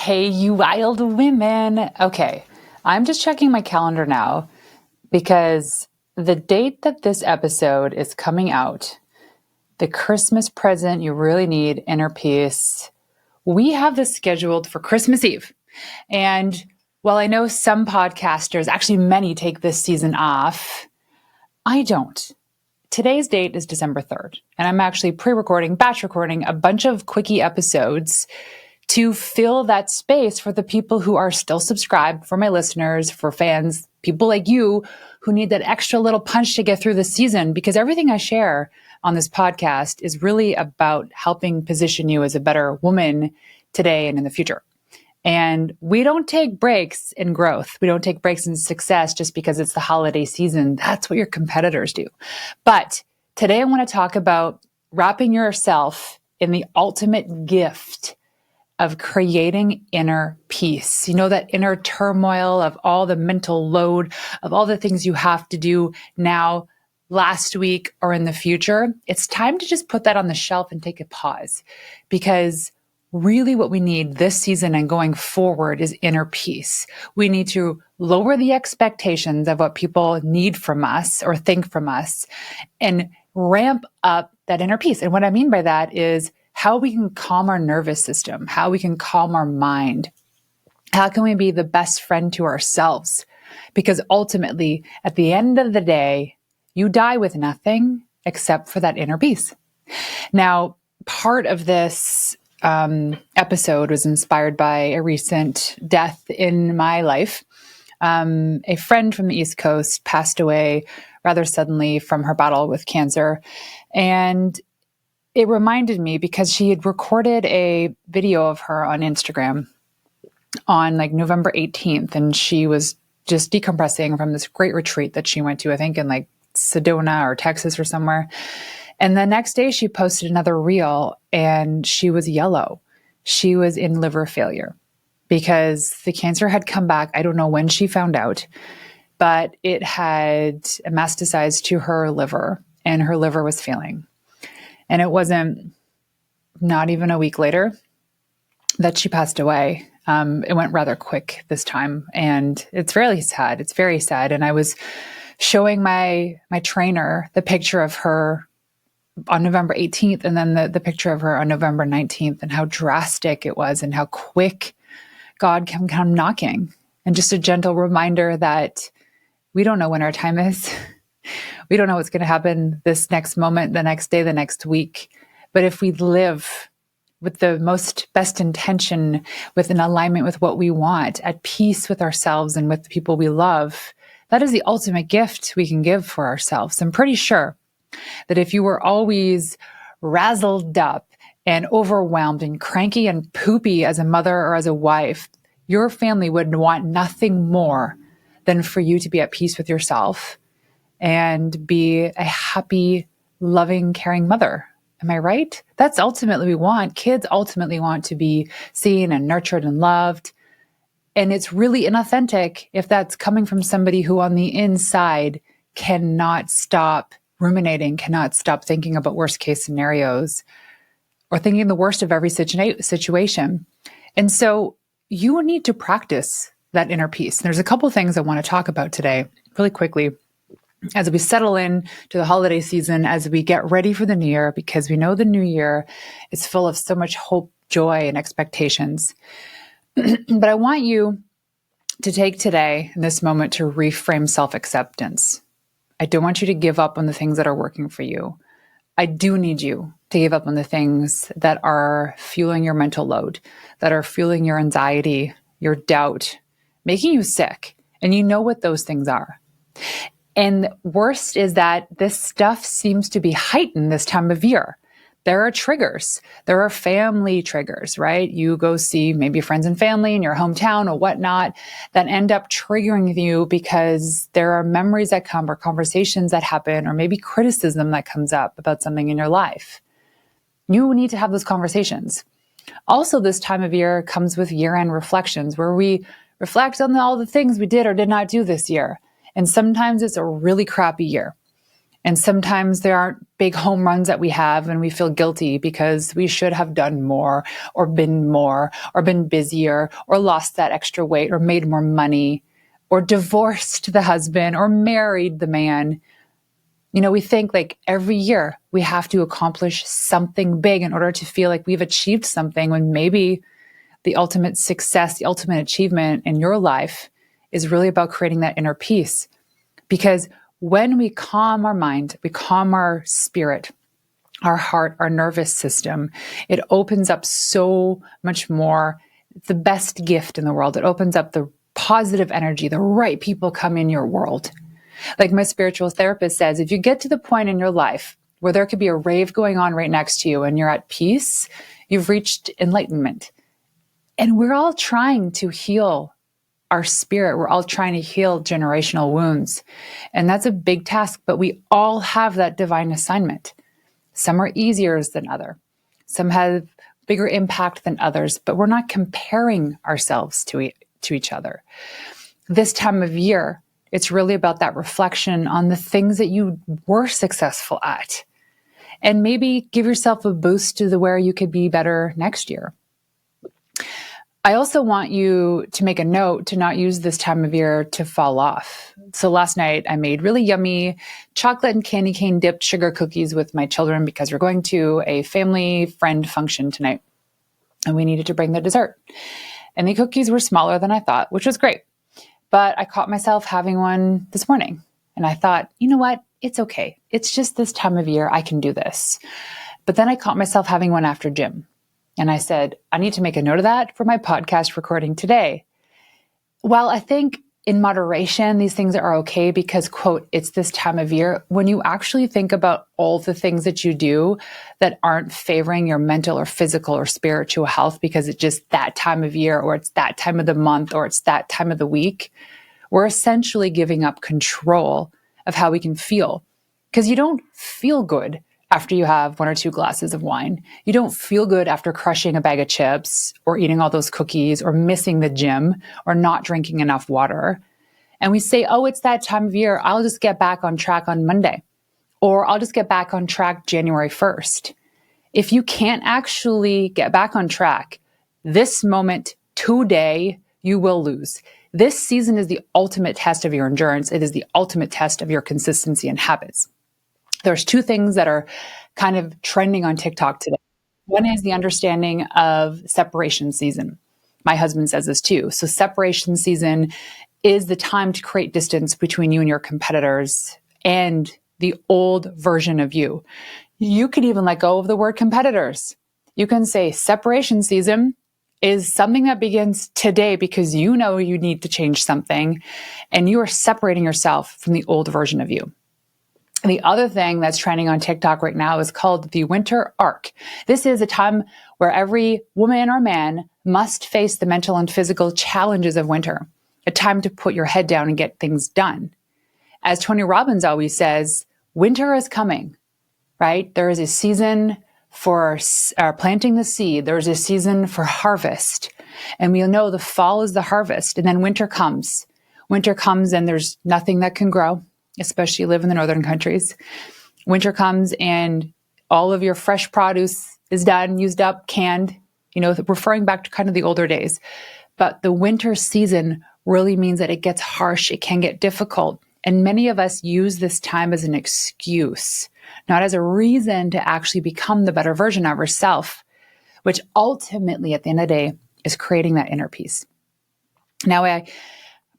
Hey, you wild women. Okay, I'm just checking my calendar now because the date that this episode is coming out, the Christmas present you really need, inner peace, we have this scheduled for Christmas Eve. And while I know some podcasters, actually many, take this season off, I don't. Today's date is December 3rd, and I'm actually batch recording a bunch of quickie episodes to fill that space for the people who are still subscribed, for my listeners, for fans, people like you who need that extra little punch to get through the season, because everything I share on this podcast is really about helping position you as a better woman today and in the future. And we don't take breaks in growth. We don't take breaks in success just because it's the holiday season. That's what your competitors do. But today I want to talk about wrapping yourself in the ultimate gift of creating inner peace. You know, that inner turmoil of all the mental load, of all the things you have to do now, last week, or in the future. It's time to just put that on the shelf and take a pause, because really what we need this season and going forward is inner peace. We need to lower the expectations of what people need from us or think from us and ramp up that inner peace. And what I mean by that is how we can calm our nervous system, how we can calm our mind. How can we be the best friend to ourselves? Because ultimately, at the end of the day, you die with nothing except for that inner peace. Now, part of this episode was inspired by a recent death in my life. A friend from the East Coast passed away rather suddenly from her battle with cancer. And it reminded me because she had recorded a video of her on Instagram on like November 18th. And she was just decompressing from this great retreat that she went to, I think in like Sedona or Texas or somewhere. And the next day she posted another reel and she was yellow. She was in liver failure because the cancer had come back. I don't know when she found out, but it had metastasized to her liver and her liver was failing. And it wasn't not even a week later that she passed away. It went rather quick this time. And it's really sad. It's very sad. And I was showing my trainer the picture of her on November 18th and then the picture of her on November 19th and how drastic it was and how quick God can come knocking. And just a gentle reminder that we don't know when our time is. We don't know what's going to happen this next moment, the next day, the next week. But if we live with the best intention, with an alignment with what we want, at peace with ourselves and with the people we love, that is the ultimate gift we can give for ourselves. I'm pretty sure that if you were always razzled up and overwhelmed and cranky and poopy as a mother or as a wife, your family would want nothing more than for you to be at peace with yourself and be a happy, loving, caring mother. Am I right? That's ultimately we want. Kids ultimately want to be seen and nurtured and loved. And it's really inauthentic if that's coming from somebody who on the inside cannot stop ruminating, cannot stop thinking about worst case scenarios or thinking the worst of every situation. And so you need to practice that inner peace. And there's a couple of things I want to talk about today really quickly as we settle in to the holiday season, as we get ready for the new year, because we know the new year is full of so much hope, joy, and expectations. But I want you to take today, in this moment, to reframe self-acceptance. I don't want you to give up on the things that are working for you. I do need you to give up on the things that are fueling your mental load, that are fueling your anxiety, your doubt, making you sick. And you know what those things are. And worst is that this stuff seems to be heightened this time of year. There are triggers. There are family triggers, right? You go see maybe friends and family in your hometown or whatnot that end up triggering you because there are memories that come or conversations that happen or maybe criticism that comes up about something in your life. You need to have those conversations. Also, this time of year comes with year-end reflections where we reflect on all the things we did or did not do this year. And sometimes it's a really crappy year. And sometimes there aren't big home runs that we have and we feel guilty because we should have done more or been busier or lost that extra weight or made more money or divorced the husband or married the man. We think like every year we have to accomplish something big in order to feel like we've achieved something, when maybe the ultimate success, the ultimate achievement in your life is really about creating that inner peace. Because when we calm our mind, we calm our spirit, our heart, our nervous system, it opens up so much more. It's the best gift in the world. It opens up the positive energy. The right people come in your world. Like my spiritual therapist says, if you get to the point in your life where there could be a rave going on right next to you and you're at peace, you've reached enlightenment. And we're all trying to heal our spirit. We're all trying to heal generational wounds. And that's a big task, but we all have that divine assignment. Some are easier than others. Some have bigger impact than others, but we're not comparing ourselves to each other. This time of year, it's really about that reflection on the things that you were successful at. And maybe give yourself a boost to where you could be better next year. I also want you to make a note to not use this time of year to fall off. So last night I made really yummy chocolate and candy cane dipped sugar cookies with my children because we're going to a family friend function tonight and we needed to bring the dessert. And the cookies were smaller than I thought, which was great. But I caught myself having one this morning and I thought, you know what? It's okay. It's just this time of year. I can do this. But then I caught myself having one after gym. And I said, I need to make a note of that for my podcast recording today. While I think in moderation, these things are okay because, quote, it's this time of year, when you actually think about all the things that you do that aren't favoring your mental or physical or spiritual health because it's just that time of year or it's that time of the month or it's that time of the week, we're essentially giving up control of how we can feel. Because you don't feel good after you have one or two glasses of wine. You don't feel good after crushing a bag of chips or eating all those cookies or missing the gym or not drinking enough water. And we say, oh, it's that time of year. I'll just get back on track on Monday, or I'll just get back on track January 1st. If you can't actually get back on track this moment today, you will lose. This season is the ultimate test of your endurance. It is the ultimate test of your consistency and habits. There's two things that are kind of trending on TikTok today. One is the understanding of separation season. My husband says this too. So separation season is the time to create distance between you and your competitors and the old version of you. You could even let go of the word competitors. You can say separation season is something that begins today because you know you need to change something and you are separating yourself from the old version of you. The other thing that's trending on TikTok right now is called the winter arc. This is a time where every woman or man must face the mental and physical challenges of winter, a time to put your head down and get things done. As Tony Robbins always says, winter is coming, right? There is a season for planting the seed. There's a season for harvest. And we know the fall is the harvest. And then winter comes. Winter comes and there's nothing that can grow, especially you live in the northern countries. Winter comes and all of your fresh produce is done, used up, canned, referring back to kind of the older days. But the winter season really means that it gets harsh. It can get difficult. And many of us use this time as an excuse, not as a reason to actually become the better version of ourselves, which ultimately at the end of the day is creating that inner peace. Now,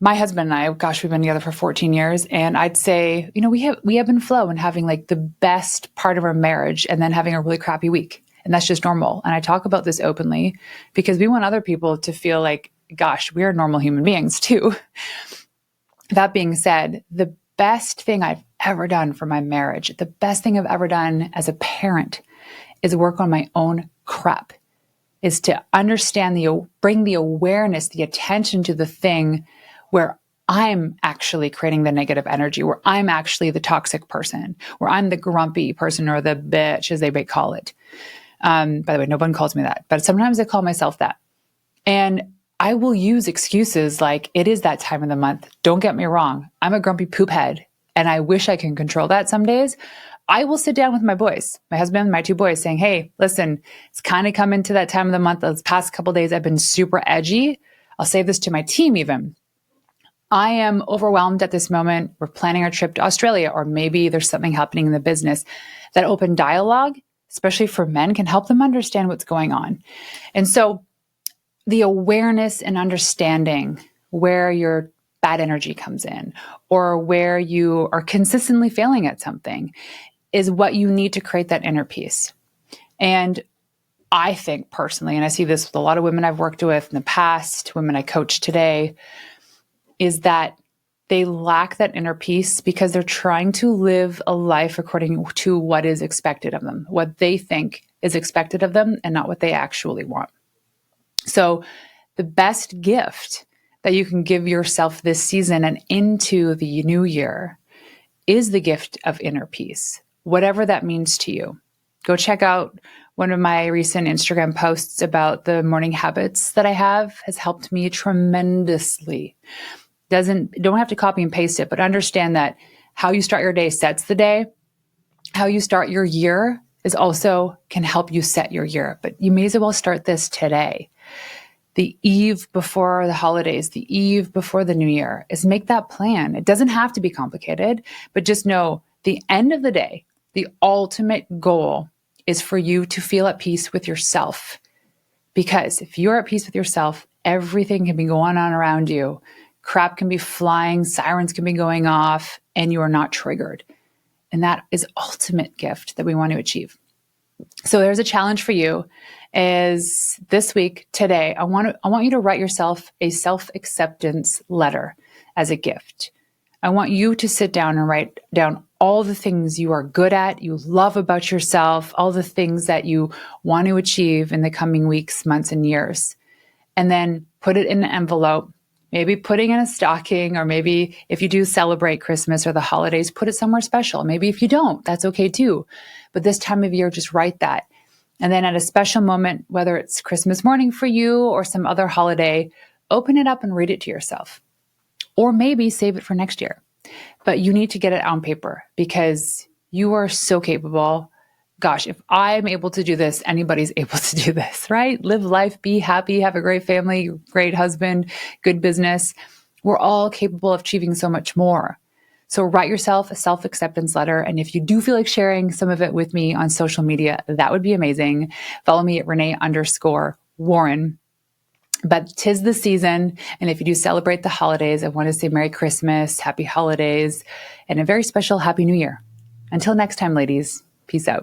my husband and I, we've been together for 14 years. And I'd say, we ebb and flow and having like the best part of our marriage and then having a really crappy week. And that's just normal. And I talk about this openly because we want other people to feel like, gosh, we are normal human beings too. That being said, the best thing I've ever done for my marriage, the best thing I've ever done as a parent is work on my own crap, is to understand bring the awareness, the attention to the thing where I'm actually creating the negative energy, where I'm actually the toxic person, where I'm the grumpy person or the bitch, as they may call it. By the way, no one calls me that, but sometimes I call myself that. And I will use excuses like, it is that time of the month. Don't get me wrong. I'm a grumpy poop head. and I wish I can control that some days, I will sit down with my boys, my husband, my two boys, saying, hey, listen, it's kind of coming to that time of the month. Those past couple of days, I've been super edgy. I'll say this to my team even. I am overwhelmed at this moment. We're planning our trip to Australia, or maybe there's something happening in the business. That open dialogue, especially for men, can help them understand what's going on. And so the awareness and understanding where your bad energy comes in, or where you are consistently failing at something, is what you need to create that inner peace. And I think personally, and I see this with a lot of women I've worked with in the past, women I coach today, is that they lack that inner peace because they're trying to live a life according to what is expected of them, what they think is expected of them, and not what they actually want. So the best gift that you can give yourself this season and into the new year is the gift of inner peace, whatever that means to you. Go check out one of my recent Instagram posts about the morning habits that I have. Has helped me tremendously. Don't have to copy and paste it, but understand that how you start your day sets the day. How you start your year is also can help you set your year, but you may as well start this today. The eve before the holidays, the eve before the new year, is make that plan. It doesn't have to be complicated, but just know the end of the day, the ultimate goal is for you to feel at peace with yourself. Because if you're at peace with yourself, everything can be going on around you. Crap can be flying, sirens can be going off, and you are not triggered. And that is ultimate gift that we want to achieve. So there's a challenge for you is this week, today, I want you to write yourself a self-acceptance letter as a gift. I want you to sit down and write down all the things you are good at, you love about yourself, all the things that you want to achieve in the coming weeks, months, and years. And then put it in an envelope, maybe putting in a stocking, or maybe if you do celebrate Christmas or the holidays, put it somewhere special. Maybe if you don't, that's okay too. But this time of year, just write that. And then at a special moment, whether it's Christmas morning for you or some other holiday, open it up and read it to yourself. Or maybe save it for next year. But you need to get it on paper because you are so capable. Gosh, if I'm able to do this, anybody's able to do this, right? Live life, be happy, have a great family, great husband, good business. We're all capable of achieving so much more. So write yourself a self-acceptance letter. And if you do feel like sharing some of it with me on social media, that would be amazing. Follow me at Renee_Warren. But 'tis the season. And if you do celebrate the holidays, I want to say Merry Christmas, Happy Holidays, and a very special Happy New Year. Until next time, ladies, peace out.